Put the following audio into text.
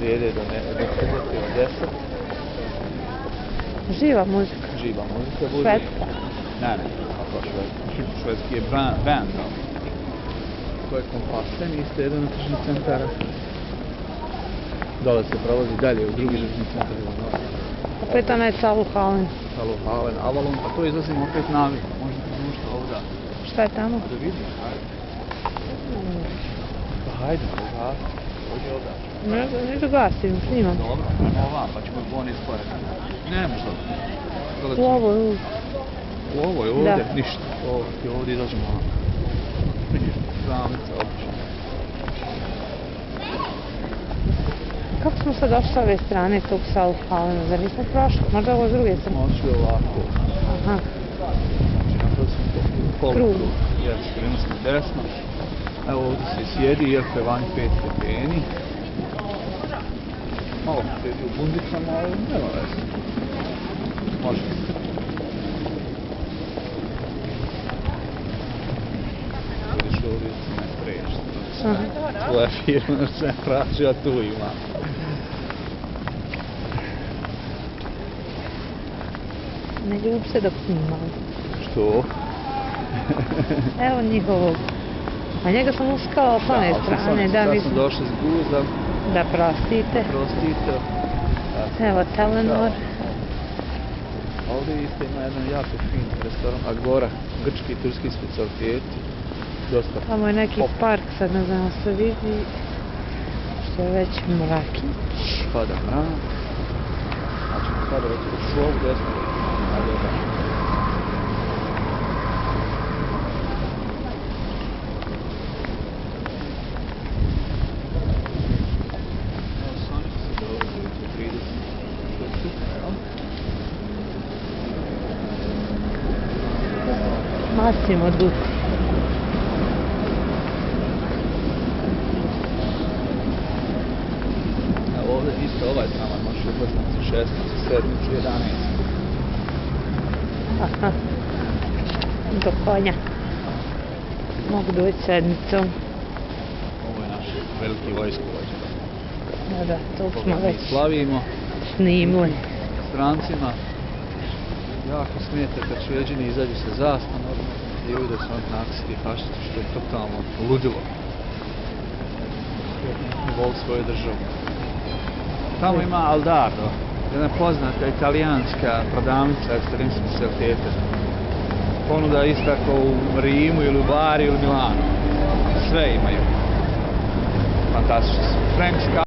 srijede do subote od 10. Živa muzika. Živa muzika bude. Švedska. Ne, kako švedski je band. To je Kompasen, isto jedan od tržnih centara. Dole se prolazi dalje u drugi tržni centar. Opet onaj Saluhalen. Saluhalen, Avalon, pa to izlazimo opet navik. Možete izmušta ovdje. Šta je tamo? Da vidim, hajde. Pa hajde, dođi ovdje. Ne da gasim, snimam. Dobro, ajmo ovam, pa ćemo on ispore. Ne možda. U ovoj, U ovoj, ovdje, ništa. Ovdje izađemo ovam. Vidiš, ravnica, obično. Kako smo sad došli s ove strane tog Saluhalena? Zar nismo prošli? Možda ovo s druge strane? Možda ovako. Aha. Znači, napravili smo Krug. Jes, krenuli smo desno. Evo ovdje se sjedi, iako je vani 5 stepeni. Malo se sjedi u bundicama, ali nema veze. Može se. Vidiš ovdje se ne prešta. Tvoja firma se ne praži, a tu ima. Ne ljub se dok snimam. Što? Evo njihovog. A njega sam uskala s one strane. Da, sad smo došli s guza. Da, prostite. Prostite. Evo Telenor. Ovdje isto ima jedan jako fin restoran, Agora, grčki i turski specialiteti. Dosta Tamo je neki park, sad ne znam se vidi. Što je već mrakić. pada mrak. Znači, sada već u šovu desno. Massimo Dutti. Evo ovdje isto ovaj tramvaj može uplatnici 16, 7, 11. Aha. Do konja. Mogu doći sedmicom. Ovo je naš veliki vojskovođa. Da, to smo već slavimo snimili. strancima. Jako smijete kad Šveđani izađu sa zastavom i uvijek da su oni naksidi fašisti, što je totalno ludilo. Voli svoju državu. Tamo ima Aldardo, jedna poznata italijanska prodavnica ekstremskih specialiteta. Ponuda ista kao u Rimu ili u Bari ili Milanu. Sve imaju. Fantastično. Frank's